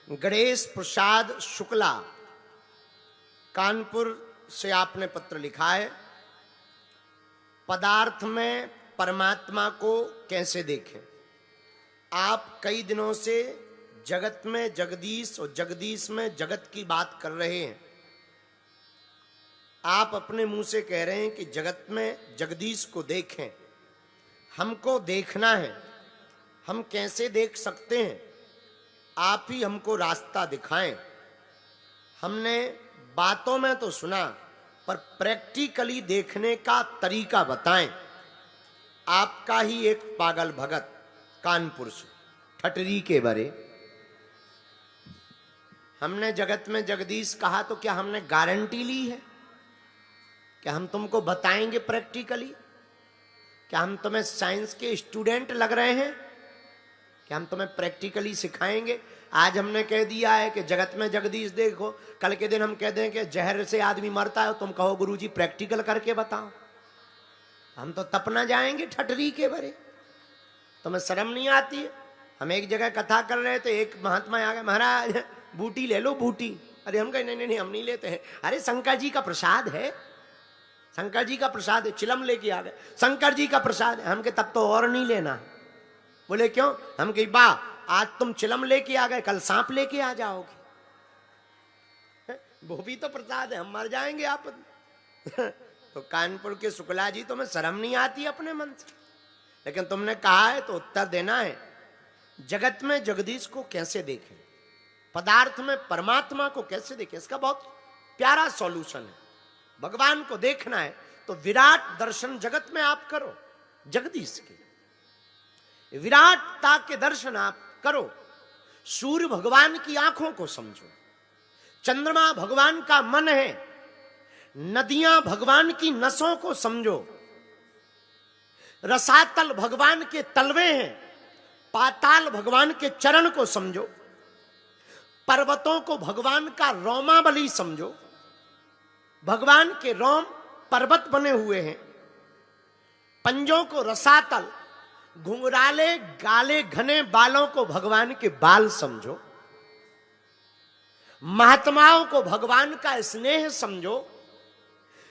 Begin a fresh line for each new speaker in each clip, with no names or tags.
गणेश प्रसाद शुक्ला, कानपुर से आपने पत्र लिखा है। पदार्थ में परमात्मा को कैसे देखें। आप कई दिनों से जगत में जगदीश और जगदीश में जगत की बात कर रहे हैं। आप अपने मुंह से कह रहे हैं कि जगत में जगदीश को देखें। हमको देखना है। हम कैसे देख सकते हैं? आप ही हमको रास्ता दिखाएं। हमने बातों में तो सुना, पर प्रैक्टिकली देखने का तरीका बताएं। आपका ही एक पागल भगत कानपुर से, ठटरी के बरे। हमने जगत में जगदीश कहा तो क्या हमने गारंटी ली है? क्या हम तुमको बताएंगे प्रैक्टिकली? क्या हम तुम्हें साइंस के स्टूडेंट लग रहे हैं? क्या हम तुम्हें प्रैक्टिकली सिखाएंगे? आज हमने कह दिया है कि जगत में जगदीश देखो, कल के दिन हम कह दें कि जहर से आदमी मरता है, तुम कहो गुरुजी प्रैक्टिकल करके बताओ। हम तो तपना जाएंगे ठटरी के बरे। तुम्हें शर्म नहीं आती है? हम एक जगह कथा कर रहे थे, एक महात्मा आ गए, महाराज बूटी ले लो बूटी। अरे हम कहे नहीं नहीं हम नहीं लेते हैं। अरे शंकर जी का प्रसाद है, शंकर जी का प्रसाद है। चिलम लेके आ गए, शंकर जी का प्रसाद है। हम के तब तो और नहीं लेना। बोले क्यों? हम कही बा आज तुम चिलम लेके आ गए, कल सांप लेके आ जाओगे। वो भी तो प्रसाद है, हम मर जाएंगे आप। तो कानपुर के शुक्ला जी, तुम्हें शर्म नहीं आती अपने मन से? लेकिन तुमने कहा है तो उत्तर देना है। जगत में जगदीश को कैसे देखें, पदार्थ में परमात्मा को कैसे देखें, इसका बहुत प्यारा सॉल्यूशन है। भगवान को देखना है तो विराट दर्शन जगत में आप करो। जगदीश के विराटता के दर्शन आप करो। सूर्य भगवान की आंखों को समझो, चंद्रमा भगवान का मन है, नदियां भगवान की नसों को समझो, रसातल भगवान के तलवे हैं, पाताल भगवान के चरण को समझो, पर्वतों को भगवान का रोमावली समझो। भगवान के रोम पर्वत बने हुए हैं, पंजों को रसातल, घुंघराले गाले घने बालों को भगवान के बाल समझो। महात्माओं को भगवान का स्नेह समझो।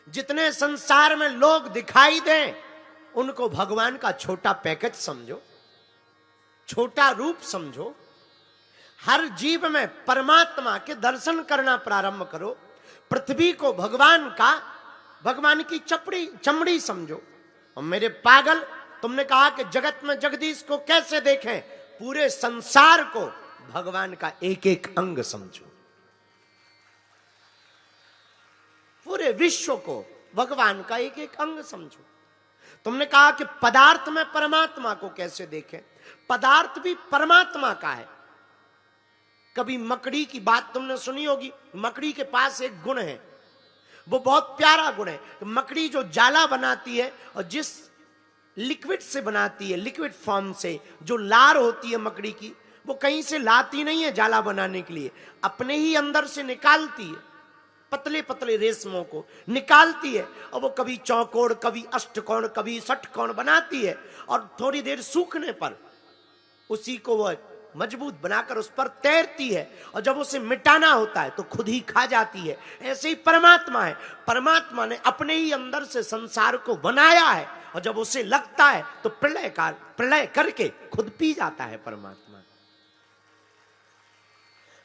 जितने संसार में लोग दिखाई दें उनको भगवान का छोटा पैकेज समझो, छोटा रूप समझो। हर जीव में परमात्मा के दर्शन करना प्रारंभ करो। पृथ्वी को भगवान की चमड़ी समझो। और मेरे पागल, तुमने कहा कि जगत में जगदीश को कैसे देखें? पूरे संसार को भगवान का एक एक अंग समझो। पूरे विश्व को भगवान का एक एक अंग समझो। तुमने कहा कि पदार्थ में परमात्मा को कैसे देखें? पदार्थ भी परमात्मा का है। कभी मकड़ी की बात तुमने सुनी होगी। मकड़ी के पास एक गुण है, वो बहुत प्यारा गुण है। मकड़ी जो जाला बनाती है और जिस लिक्विड से बनाती है, लिक्विड फॉर्म से जो लार होती है मकड़ी की, वो कहीं से लाती नहीं है जाला बनाने के लिए, अपने ही अंदर से निकालती है। पतले पतले रेशमों को निकालती है और वो कभी चौकोर, कभी अष्टकोण, कभी षटकोण बनाती है। और थोड़ी देर सूखने पर उसी को वह मजबूत बनाकर उस पर तैरती है। और जब उसे मिटाना होता है तो खुद ही खा जाती है। ऐसे ही परमात्मा है। परमात्मा ने अपने ही अंदर से संसार को बनाया है और जब उसे लगता है तो प्रलय करके खुद पी जाता है परमात्मा।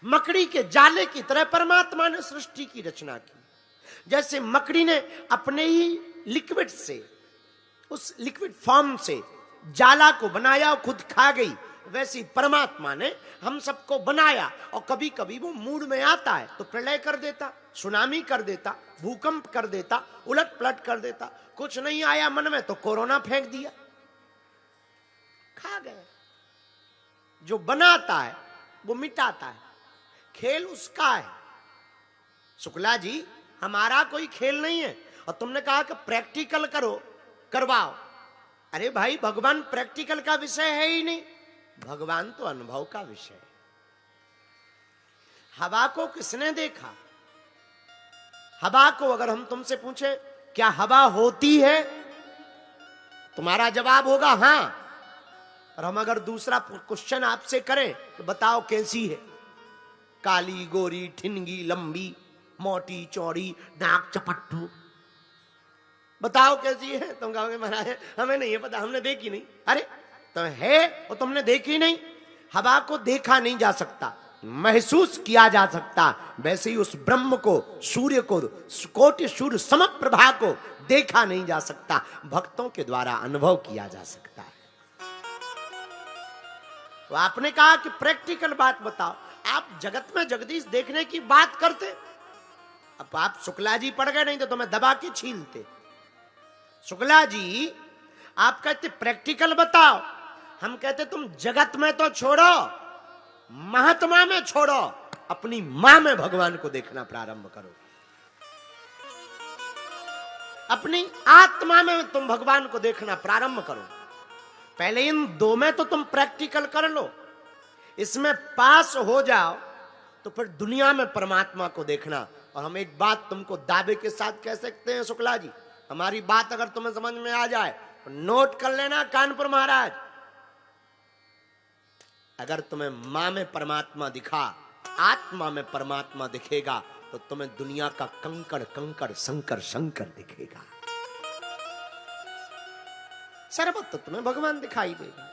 मकड़ी के जाले की तरह परमात्मा ने सृष्टि की रचना की। जैसे मकड़ी ने अपने ही लिक्विड से, उस लिक्विड फॉर्म से जाला को बनाया और खुद खा गई, वैसी परमात्मा ने हम सबको बनाया। और कभी कभी वो मूड में आता है तो प्रलय कर देता, सुनामी कर देता, भूकंप कर देता, उलट पलट कर देता। कुछ नहीं आया मन में तो कोरोना फेंक दिया, खा गए। जो बनाता है वो मिटाता है। खेल उसका है। शुक्ला जी, हमारा कोई खेल नहीं है। और तुमने कहा कि प्रैक्टिकल करो, करवाओ। अरे भाई, भगवान प्रैक्टिकल का विषय है ही नहीं। भगवान तो अनुभव का विषय है। हवा को किसने देखा? हवा को अगर हम तुमसे पूछे क्या हवा होती है, तुम्हारा जवाब होगा हां। और हम अगर दूसरा क्वेश्चन आपसे करें तो बताओ कैसी है, काली गोरी ठिनगी लंबी मोटी चौड़ी नाक चपट्टू, बताओ कैसी है? तुम कहोगे महाराज हमें नहीं है पता, हमने देखी नहीं। अरे तो है और तुमने देखी नहीं। हवा को देखा नहीं जा सकता, महसूस किया जा सकता, वैसे ही उस ब्रह्म को, सूर्य को, कोटि सूर्य समप्रभा को देखा नहीं जा सकता, भक्तों के द्वारा अनुभव किया जा सकता है। तो आपने कहा कि प्रैक्टिकल बात बताओ, आप जगत में जगदीश देखने की बात करते, अब आप शुक्ला जी पड़ गए, नहीं तो तुम्हें दबा के छीलते। शुक्ला जी आप कहते प्रैक्टिकल बताओ, हम कहते तुम जगत में तो छोड़ो, महात्मा में छोड़ो, अपनी मां में भगवान को देखना प्रारंभ करो। अपनी आत्मा में तुम भगवान को देखना प्रारंभ करो। पहले इन दो में तो तुम प्रैक्टिकल कर लो, इसमें पास हो जाओ तो फिर दुनिया में परमात्मा को देखना। और हम एक बात तुमको दावे के साथ कह सकते हैं शुक्ला जी, हमारी बात अगर तुम्हें समझ में आ जाए तो नोट कर लेना कानपुर महाराज, अगर तुम्हें मां में परमात्मा दिखा, आत्मा में परमात्मा दिखेगा, तो तुम्हें दुनिया का कंकड़ कंकड़ शंकर शंकर दिखेगा, सर्वत्र तुम्हें भगवान दिखाई देगा।